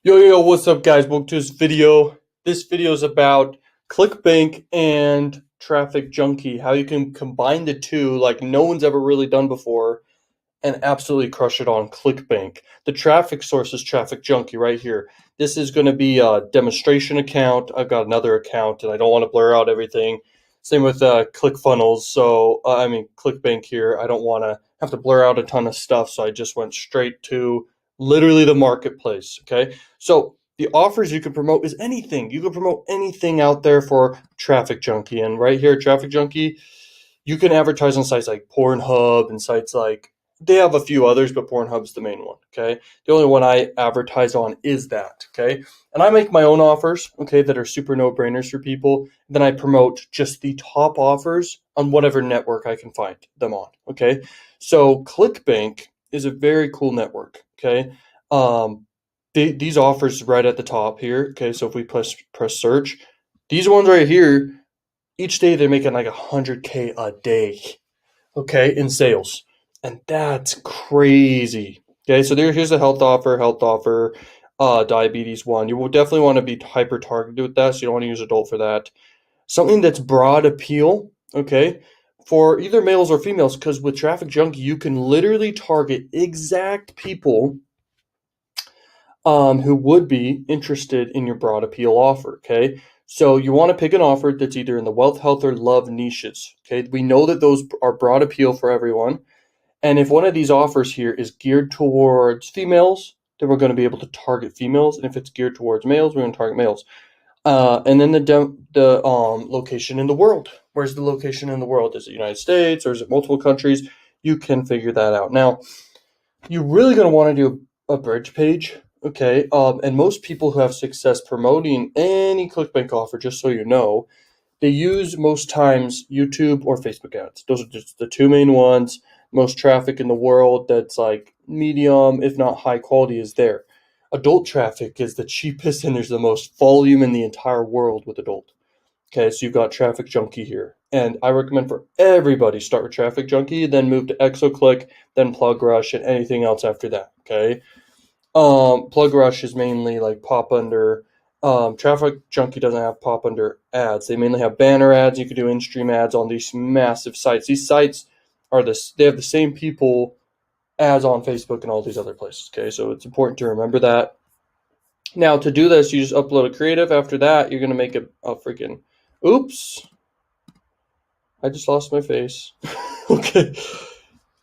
Yo, what's up, guys? Welcome to this video. This video is about Clickbank and TrafficJunky, how you can combine the two like no one's ever really done before and absolutely crush it on Clickbank. The traffic source is TrafficJunky right here. This is going to be a demonstration account. I've got another account and I don't want to blur out everything. Same with ClickFunnels. Clickbank here. I don't want to have to blur out a ton of stuff, so I just went straight to literally the marketplace. Okay, so the offers you can promote is anything. You can promote anything out there for TrafficJunky, and right here, TrafficJunky, you can advertise on sites like Pornhub and sites like they have a few others, but Pornhub's the main one. Okay, the only one I advertise on is that. Okay, and I make my own offers. Okay, that are super no brainers for people. Then I promote just the top offers on whatever network I can find them on. Okay, so ClickBank is a very cool network. Okay, these offers right at the top here. Okay, so if we press search, these ones right here, each day they're making like 100K a day. Okay, in sales, and that's crazy. Okay, so here's a health offer, diabetes one. You will definitely want to be hyper targeted with that, so you don't want to use adult for that. Something that's broad appeal, okay, for either males or females, because with TrafficJunky you can literally target exact people who would be interested in your broad appeal offer. Okay, so you want to pick an offer that's either in the wealth, health, or love niches. Okay, we know that those are broad appeal for everyone. And if one of these offers here is geared towards females, then we're going to be able to target females. And if it's geared towards males, we're going to target males. And then the location in the world. Where's the location in the world? Is it United States or is it multiple countries? You can figure that out. Now, you're really going to want to do a bridge page. Okay. And most people who have success promoting any ClickBank offer, just so you know, they use most times YouTube or Facebook ads. Those are just the two main ones. Most traffic in the world that's like medium, if not high quality, is there. Adult traffic is the cheapest and there's the most volume in the entire world with adult. Okay, so you've got TrafficJunky here. And I recommend for everybody start with TrafficJunky, then move to ExoClick, then PlugRush, and anything else after that. Okay. PlugRush is mainly like pop under. TrafficJunky doesn't have pop under ads. They mainly have banner ads. You can do in-stream ads on these massive sites. These sites are they have the same people as on Facebook and all these other places. Okay, so it's important to remember that. Now to do this, you just upload a creative. After that, you're gonna make a freaking. Oops, I just lost my face. Okay.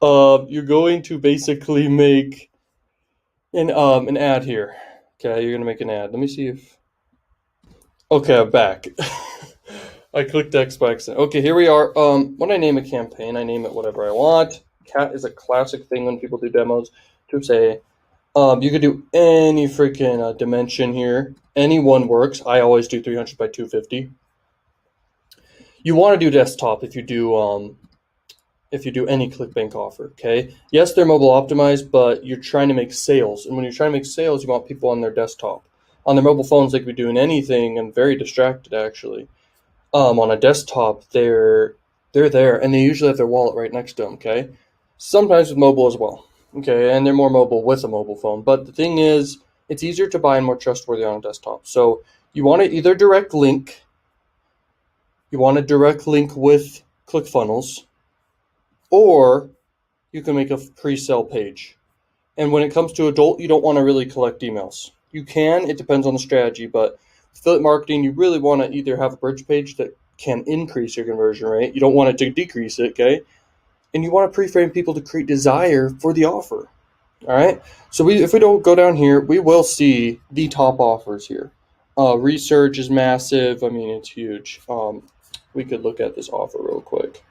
You're going to basically make an ad here. Okay, you're gonna make an ad. Let me see if. Okay, I'm back. I clicked X by accident. Okay, here we are. When I name a campaign, I name it whatever I want. Cat is a classic thing when people do demos to say. You could do any freaking dimension here. Any one works. I always do 300 by 250. You want to do desktop if you do any ClickBank offer. Okay. Yes, they're mobile optimized, but you're trying to make sales, and when you're trying to make sales, you want people on their desktop. On their mobile phones, they could be doing anything and very distracted actually. On a desktop, they're there, and they usually have their wallet right next to them. Okay, sometimes with mobile as well. Okay, and they're more mobile with a mobile phone. But the thing is, it's easier to buy and more trustworthy on a desktop. So you want to either direct link. You want to direct link with ClickFunnels, or you can make a pre-sale page. And when it comes to adult, you don't want to really collect emails. You can, it depends on the strategy, but affiliate marketing, you really want to either have a bridge page that can increase your conversion rate. You don't want it to decrease it, okay? And you want to pre-frame people to create desire for the offer. All right. So if we don't go down here, we will see the top offers here. Research is massive. I mean, it's huge. We could look at this offer real quick.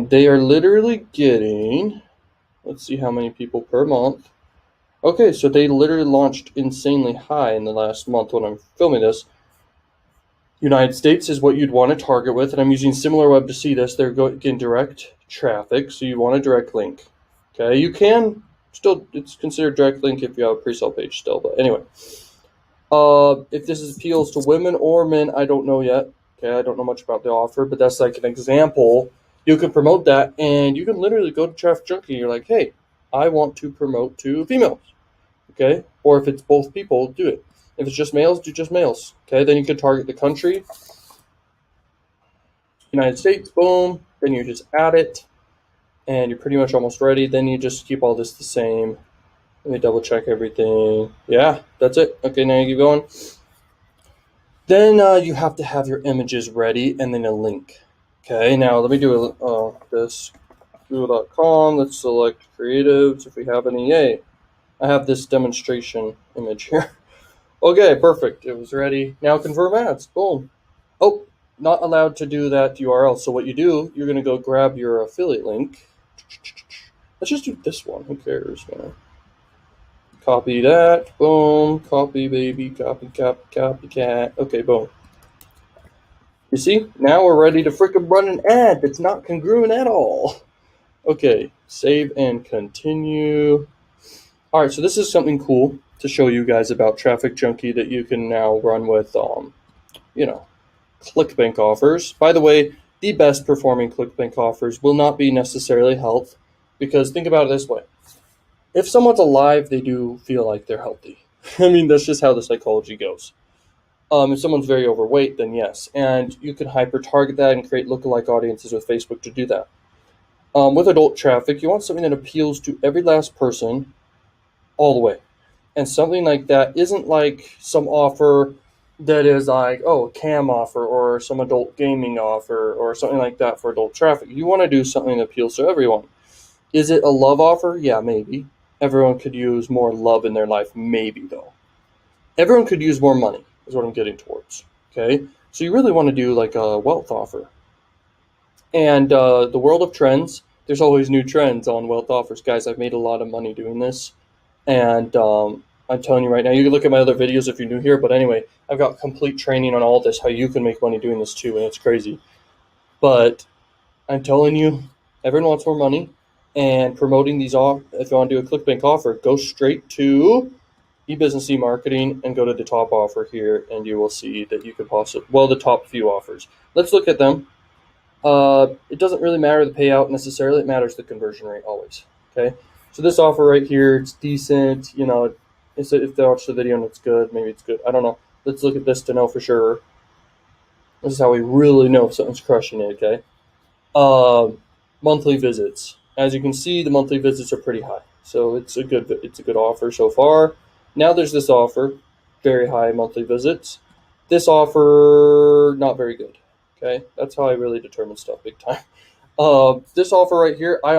They are literally getting, let's see how many people per month. Okay, so they literally launched insanely high in the last month when I'm filming this. United States is what you'd want to target with, and I'm using SimilarWeb to see this. They're getting direct traffic, so you want a direct link. Okay, you can still, it's considered direct link if you have a pre-sale page still, but anyway. If this appeals to women or men, I don't know yet. Okay, I don't know much about the offer, but that's like an example. You can promote that, and you can literally go to TrafficJunky. You're like, hey, I want to promote to females. Okay, Or if it's both people, do it. If it's just males, do just males. Okay, then you can target the country, United States, boom. Then you just add it, and you're pretty much almost ready. Then you just keep all this the same. Let me double check everything. Yeah, that's it. Okay, now you keep going. Then you have to have your images ready and then a link. Okay, now let me do this. Google.com. Let's select creatives if we have any. Yay. I have this demonstration image here. Okay, perfect. It was ready. Now confirm ads. Boom. Oh, not allowed to do that URL. So what you do, you're going to go grab your affiliate link. Let's just do this one. Who cares, man? Copy that. Boom. Copy, baby. Copy, cat. Okay, boom. You see? Now we're ready to freaking run an ad that's not congruent at all. Okay, save and continue. All right, so this is something cool to show you guys about TrafficJunky that you can now run with, Clickbank offers. By the way, the best performing Clickbank offers will not be necessarily health, because think about it this way. If someone's alive, they do feel like they're healthy. I mean, that's just how the psychology goes. If someone's very overweight, then yes. And you can hyper-target that and create lookalike audiences with Facebook to do that. With adult traffic, you want something that appeals to every last person all the way. And something like that isn't like some offer that is like, oh, a cam offer or some adult gaming offer or something like that for adult traffic. You want to do something that appeals to everyone. Is it a love offer? Yeah, maybe. Everyone could use more love in their life, maybe though. Everyone could use more money, is what I'm getting towards. Okay? So you really want to do like a wealth offer. And the world of trends, there's always new trends on wealth offers. Guys, I've made a lot of money doing this. And I'm telling you right now, you can look at my other videos if you're new here. But anyway, I've got complete training on all this, how you can make money doing this too. And it's crazy. But I'm telling you, everyone wants more money. And promoting these off, if you want to do a ClickBank offer, go straight to e-business e-marketing and go to the top offer here. And you will see that you could possibly, well, the top few offers. Let's look at them. It doesn't really matter the payout necessarily. It matters the conversion rate always. Okay. So this offer right here, it's decent. You know, if they watch the video and it's good, maybe it's good. I don't know. Let's look at this to know for sure. This is how we really know if something's crushing it. Okay. Monthly visits. As you can see, the monthly visits are pretty high. So it's a good offer so far. Now there's this offer, very high monthly visits. This offer, not very good. Okay, that's how I really determine stuff big time. This offer right here, I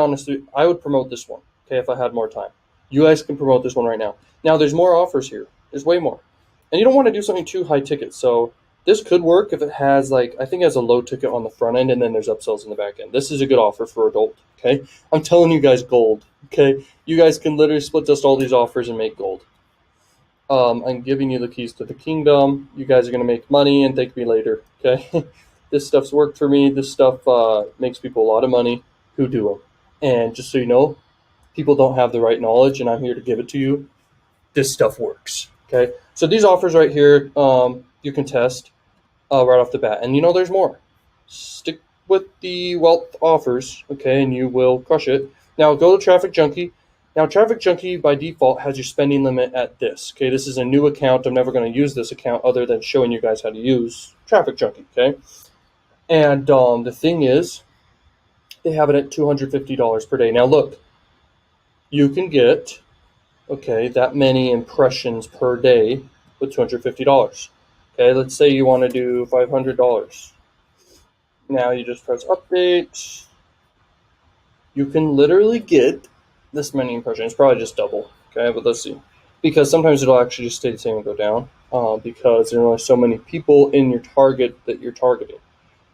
would promote this one. Okay, if I had more time, you guys can promote this one right now. Now there's more offers here. There's way more, and you don't want to do something too high ticket. So this could work if it has I think it has a low ticket on the front end, and then there's upsells in the back end. This is a good offer for adult. Okay, I'm telling you guys, gold. Okay, you guys can literally split test all these offers and make gold. I'm giving you the keys to the kingdom. You guys are gonna make money and thank me later. Okay. This stuff's worked for me. This stuff makes people a lot of money who do them. And just so you know, people don't have the right knowledge, and I'm here to give it to you. This stuff works. Okay, so these offers right here, you can test right off the bat. And there's more. Stick with the wealth offers, okay, and you will crush it. Now go to TrafficJunky. Now TrafficJunky by default has your spending limit at this. Okay, this is a new account. I'm never going to use this account other than showing you guys how to use TrafficJunky. Okay. And the thing is, they have it at $250 per day. Now look, you can get, that many impressions per day with $250. Okay, let's say you want to do $500. Now you just press update. You can literally get this many impressions. It's probably just double. Okay, but let's see. Because sometimes it'll actually just stay the same and go down because there are only so many people in your target that you're targeting.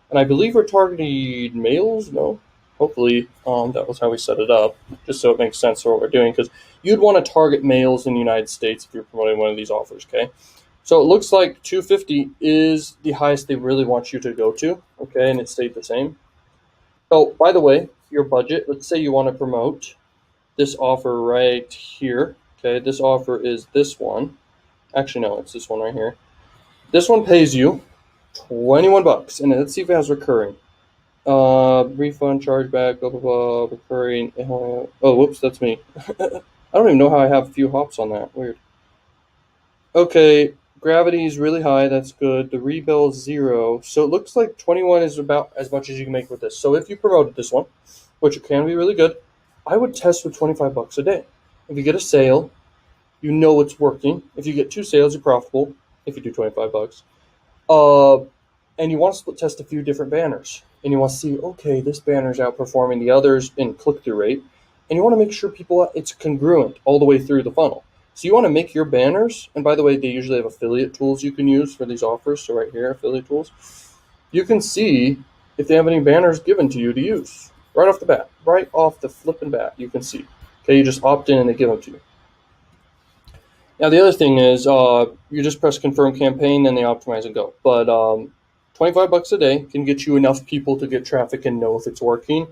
And I believe we're targeting males. No, hopefully that was how we set it up, just so it makes sense for what we're doing. Because you'd want to target males in the United States if you're promoting one of these offers. Okay, so it looks like 250 is the highest they really want you to go to. Okay, and it stayed the same. So by the way, your budget. Let's say you want to promote this offer right here. Okay, this offer is this one. Actually, no, it's this one right here. This one pays you $21, and let's see if it has recurring. Refund, chargeback, blah blah blah, recurring. Oh, whoops, that's me. I don't even know how I have a few hops on that. Weird. Okay, gravity is really high. That's good. The rebel is 0. So it looks like 21 is about as much as you can make with this. So if you promoted this one, which can be really good, I would test with 25 bucks a day. If you get a sale, you know it's working. If you get 2 sales, you're profitable. If you do 25 bucks. Uh, and you want to split test a few different banners, and you want to see, okay, this banner is outperforming the others in click-through rate, and you want to make sure people it's congruent all the way through the funnel. So you want to make your banners, and by the way, they usually have affiliate tools you can use for these offers. So right here, affiliate tools, you can see if they have any banners given to you to use right off the bat, right off the flipping bat. You can see. Okay, you just opt in and they give them to you. Now the other thing is, you just press confirm campaign, then they optimize and go. But 25 bucks a day can get you enough people to get traffic and know if it's working.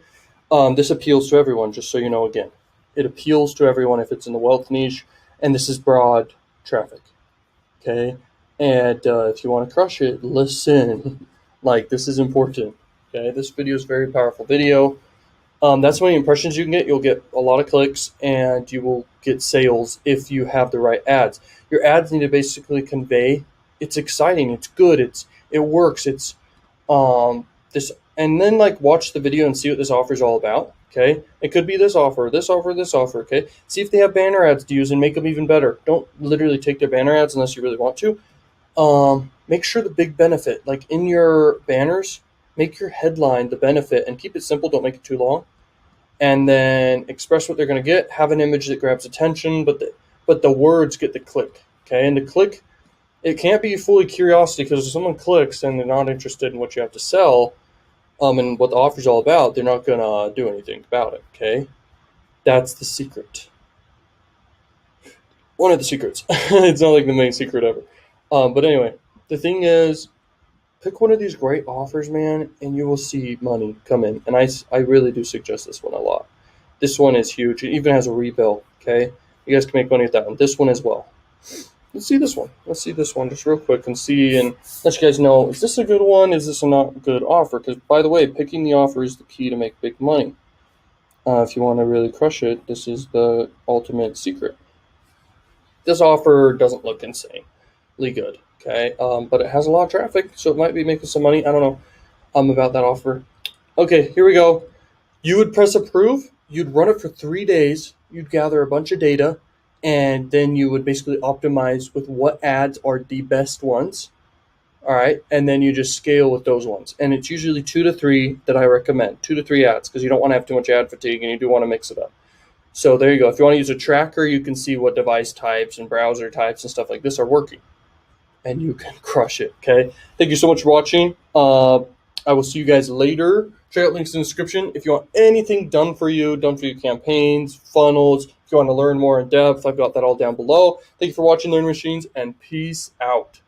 This appeals to everyone, just so you know. Again, it appeals to everyone if it's in the wealth niche, and this is broad traffic. Okay, and if you want to crush it, listen. Like, this is important. Okay, this video is a very powerful video. That's how many impressions you can get. You'll get a lot of clicks, and you will get sales if you have the right ads. Your ads need to basically convey it's exciting, it's good, it works, it's this, and then like watch the video and see what this offer is all about. Okay, it could be this offer, this offer, this offer. Okay, see if they have banner ads to use and make them even better. Don't literally take their banner ads unless you really want to. Make sure the big benefit, like in your banners, make your headline the benefit and keep it simple. Don't make it too long. And then express what they're going to get. Have an image that grabs attention, but the words get the click. Okay, and the click, it can't be fully curiosity, because if someone clicks and they're not interested in what you have to sell, and what the offer's all about, they're not gonna do anything about it. Okay, that's the secret. One of the secrets. It's not like the main secret ever. But anyway, the thing is, pick one of these great offers, man, and you will see money come in. And I really do suggest this one a lot. This one is huge. It even has a rebill. Okay, you guys can make money with that one. This one as well. Let's see this one. Let's see this one just real quick and see, and let you guys know, is this a good one? Is this a not good offer? Because, by the way, picking the offer is the key to make big money. If you want to really crush it, this is the ultimate secret. This offer doesn't look insanely good, okay? But it has a lot of traffic, so it might be making some money. I don't know about that offer. Okay, here we go. You would press approve. You'd run it for 3 days. You'd gather a bunch of data, and then you would basically optimize with what ads are the best ones. All right, and then you just scale with those ones. And it's usually 2 to 3 that I recommend. 2 to 3 ads, because you don't want to have too much ad fatigue, and you do want to mix it up. So there you go. If you want to use a tracker, you can see what device types and browser types and stuff like this are working, and you can crush it. Okay. Thank you so much for watching. I will see you guys later. Check out links in the description. If you want anything done for you campaigns, funnels, if you want to learn more in depth, I've got that all down below. Thank you for watching Learn Machines, and peace out.